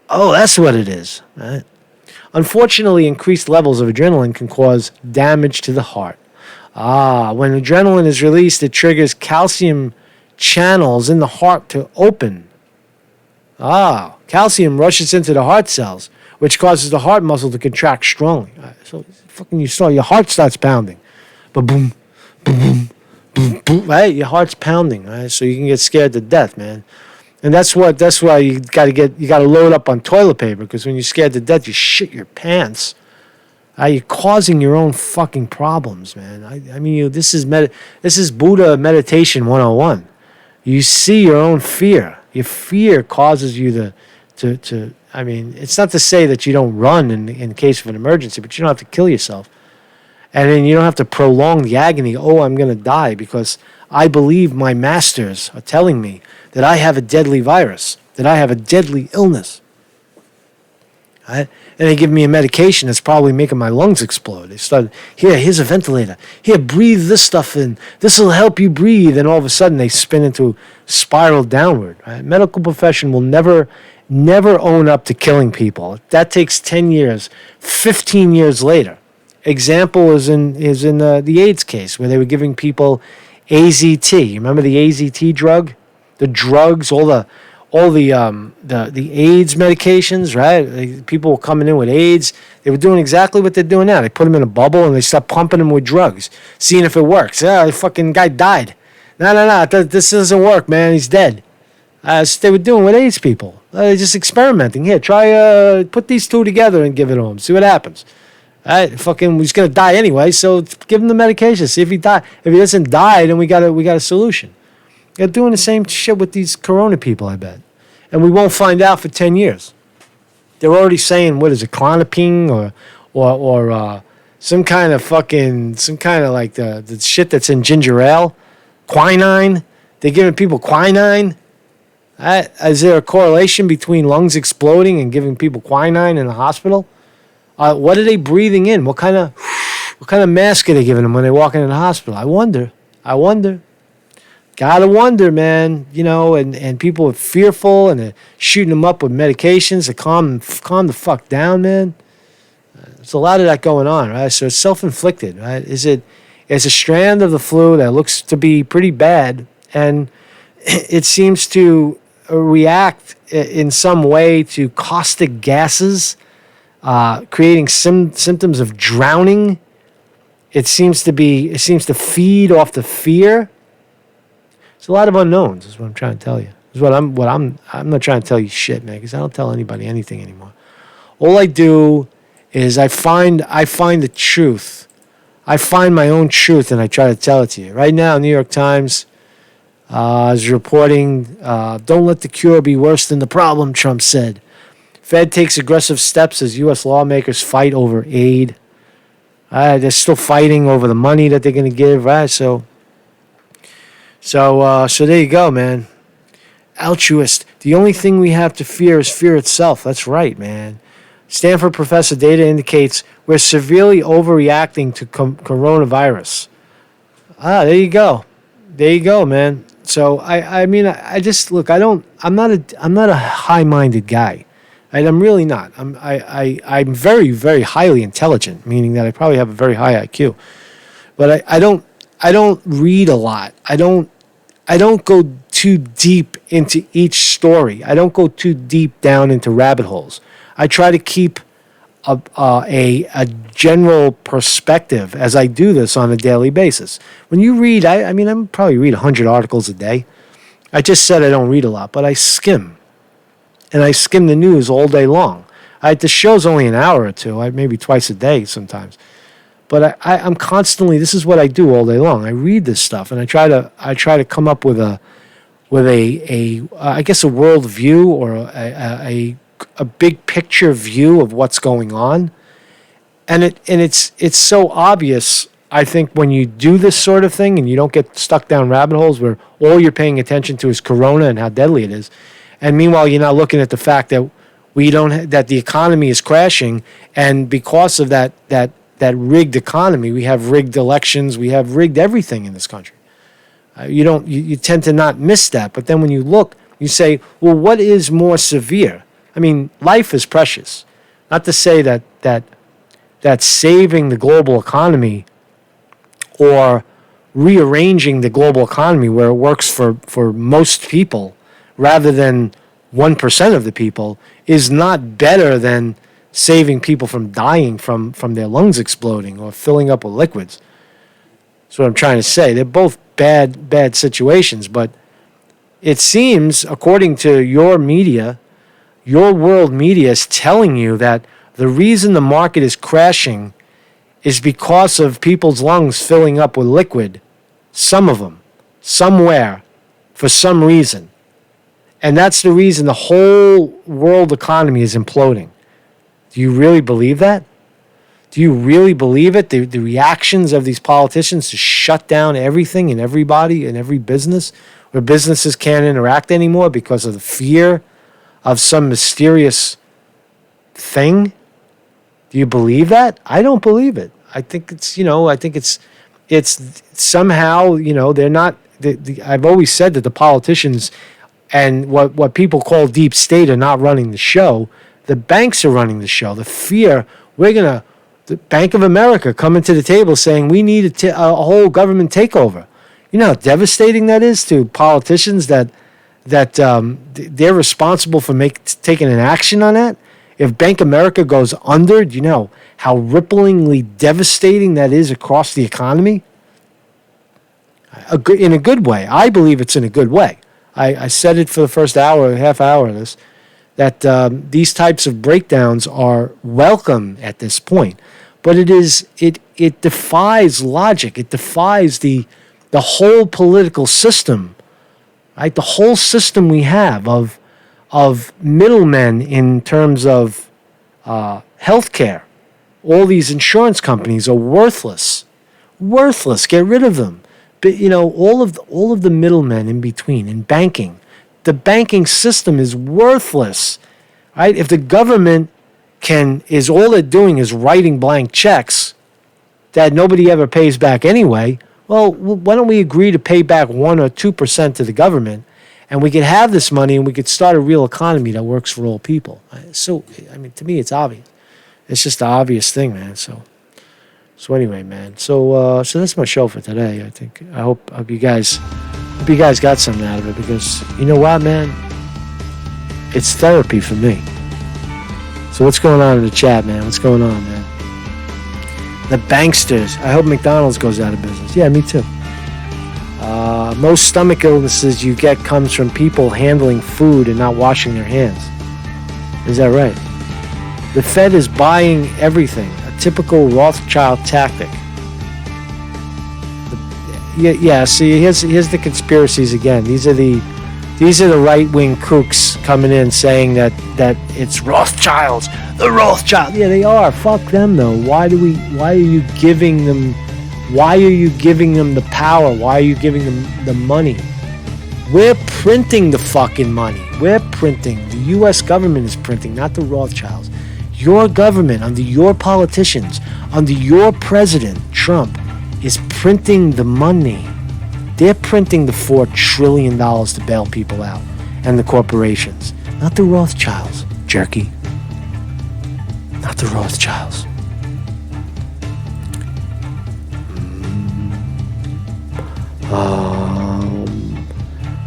Oh, that's what it is, right? Unfortunately, increased levels of adrenaline can cause damage to the heart. When adrenaline is released, it triggers calcium channels in the heart to open. Calcium rushes into the heart cells, which causes the heart muscle to contract strongly. So your heart starts pounding. Boom, boom, boom, boom, boom, right? Your heart's pounding, right? So you can get scared to death, man. And that's why you gotta load up on toilet paper, because when you're scared to death, you shit your pants. You're causing your own fucking problems, man. I mean, this is Buddha meditation 101. You see your own fear. Your fear causes you to I mean, it's not to say that you don't run in case of an emergency, but you don't have to kill yourself. And then you don't have to prolong the agony. Oh, I'm going to die because I believe my masters are telling me that I have a deadly virus, that I have a deadly illness. Right? And they give me a medication that's probably making my lungs explode. They start, here's a ventilator. Here, breathe this stuff in. This will help you breathe. And all of a sudden, they spin into spiral downward. Right? Medical profession will never own up to killing people. That takes 10 years, 15 years later. Example is in the AIDS case where they were giving people AZT. Remember the AZT drug? The drugs, all the AIDS medications, right? People were coming in with AIDS. They were doing exactly what they're doing now. They put them in a bubble and they start pumping them with drugs, seeing if it works. The fucking guy died. No, this doesn't work, man. He's dead. So they were doing with AIDS people. They're just experimenting. Here, try put these two together and give it to him. See what happens. He's gonna die anyway. So give him the medication. See if he die. If he doesn't die, then we got a solution. They're doing the same shit with these corona people, I bet, and we won't find out for 10 years. They're already saying, what is it, clonopine or some kind of like the shit that's in ginger ale, quinine. They're giving people quinine. Is there a correlation between lungs exploding and giving people quinine in the hospital? What are they breathing in? What kind of mask are they giving them when they walk into the hospital? I wonder. Gotta wonder, man. And people are fearful and they're shooting them up with medications to calm the fuck down, man. There's a lot of that going on, right? So it's self-inflicted, right? It's a strand of the flu that looks to be pretty bad, and it seems to react in some way to caustic gases, creating symptoms of drowning. It seems to feed off the fear. There's a lot of unknowns, is what I'm trying to tell you. I'm not trying to tell you shit, man, because I don't tell anybody anything anymore. All I do is I find the truth. I find my own truth and I try to tell it to you. Right now, New York Times is reporting, don't let the cure be worse than the problem, Trump said. Fed takes aggressive steps as U.S. lawmakers fight over aid. They're still fighting over the money that they're going to give, right? So there you go, man. Altruist. The only thing we have to fear is fear itself. That's right, man. Stanford professor data indicates we're severely overreacting to coronavirus. There you go. There you go, man. So I just look. I'm not a high-minded guy. I'm really not. I'm very, very highly intelligent, meaning that I probably have a very high IQ. But I don't read a lot. I don't go too deep into each story. I don't go too deep down into rabbit holes. I try to keep a general perspective as I do this on a daily basis. When you read, I probably read 100 articles a day. I just said I don't read a lot, but I skim. And I skim the news all day long. The show's only an hour or two, maybe twice a day sometimes. But I'm constantly, this is what I do all day long. I read this stuff and I try to come up with a I guess a world view or a big picture view of what's going on. And it's so obvious, I think, when you do this sort of thing and you don't get stuck down rabbit holes where all you're paying attention to is corona and how deadly it is. And meanwhile, you're not looking at the fact that that the economy is crashing, and because of that rigged economy, we have rigged elections, we have rigged everything in this country. You tend to not miss that, but then when you look, you say, well, what is more severe? I mean, life is precious. Not to say that saving the global economy or rearranging the global economy where it works for most people rather than 1% of the people is not better than saving people from dying from their lungs exploding or filling up with liquids. That's what I'm trying to say. They're both bad situations, but it seems, according to your media, your world media is telling you that the reason the market is crashing is because of people's lungs filling up with liquid, some of them, somewhere, for some reason. And that's the reason the whole world economy is imploding. Do you really believe that? Do you really believe it? The reactions of these politicians to shut down everything and everybody and every business, where businesses can't interact anymore because of the fear of some mysterious thing? Do you believe that? I don't believe it. I think it's somehow, they're not, I've always said that the politicians and what people call deep state are not running the show. The banks are running the show. The fear, the Bank of America coming to the table saying we need a whole government takeover. You know how devastating that is to politicians that they're responsible for taking an action on that? If Bank of America goes under, do you know how ripplingly devastating that is across the economy? In a good way. I believe it's in a good way. I said it for the first half hour of this, that these types of breakdowns are welcome at this point. But it defies logic. It defies the whole political system, right? The whole system we have of middlemen in terms of healthcare. All these insurance companies are worthless. Worthless. Get rid of them. But all of the middlemen in between in banking, the banking system is worthless, right? If the government is all they're doing is writing blank checks that nobody ever pays back anyway. Well, why don't we agree to pay back 1 or 2% to the government, and we could have this money and we could start a real economy that works for all people. So, I mean, to me, it's obvious. It's just the obvious thing, man. So anyway, man. So that's my show for today. I think. I hope you guys got something out of it, because you know what, man? It's therapy for me. So what's going on in the chat, man? What's going on, man? The banksters. I hope McDonald's goes out of business. Yeah, me too. Most stomach illnesses you get comes from people handling food and not washing their hands. Is that right? The Fed is buying everything. A typical Rothschild tactic. Yeah. See, here's the conspiracies again. These are the right-wing kooks coming in saying that it's Rothschilds. The Rothschild. Yeah, they are. Fuck them though. Why are you giving them the power? Why are you giving them the money? We're printing the fucking money. We're printing. The US government is printing, not the Rothschilds. Your government, under your politicians, under your president, Trump, is printing the money. They're printing the $4 trillion to bail people out, and the corporations. Not the Rothschilds, jerky. Not the Rothschilds.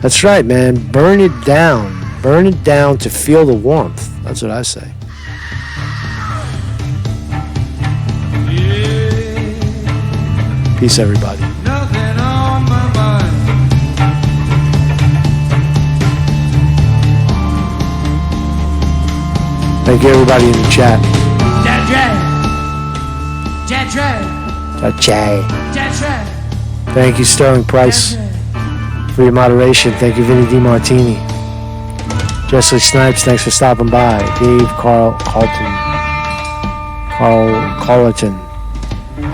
That's right, man. Burn it down. Burn it down to feel the warmth. That's what I say. Peace, everybody. Nothing on my mind. Thank you, everybody in the chat. Thank you, Sterling Price, for your moderation. Thank you, Vinny DiMartini. Jessley Snipes, thanks for stopping by. Dave Carlton.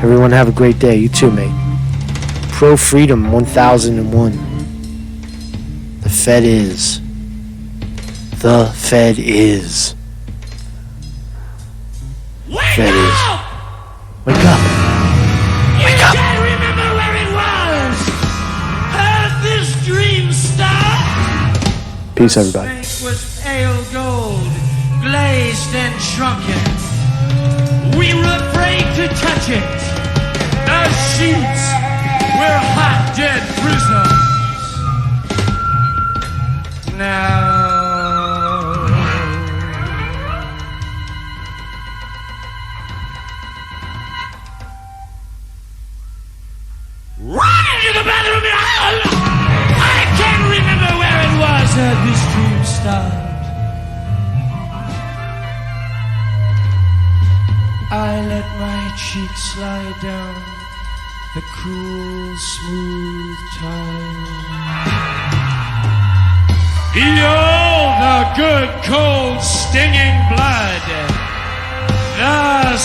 Everyone have a great day. You too, mate. Pro Freedom 1001. The Fed is. The Fed is. Fed is. Wake up. Wake up. Can't remember where it was. Heard this dream start. Peace, everybody. Manc was pale gold, glazed and shrunken. We were afraid to touch it. Our sheets were hot, dead prisoners. Now, run into the bathroom! I can't remember where it was. This dream started. I let my cheek slide down the cool, smooth tile. The good, cold, stinging blood. The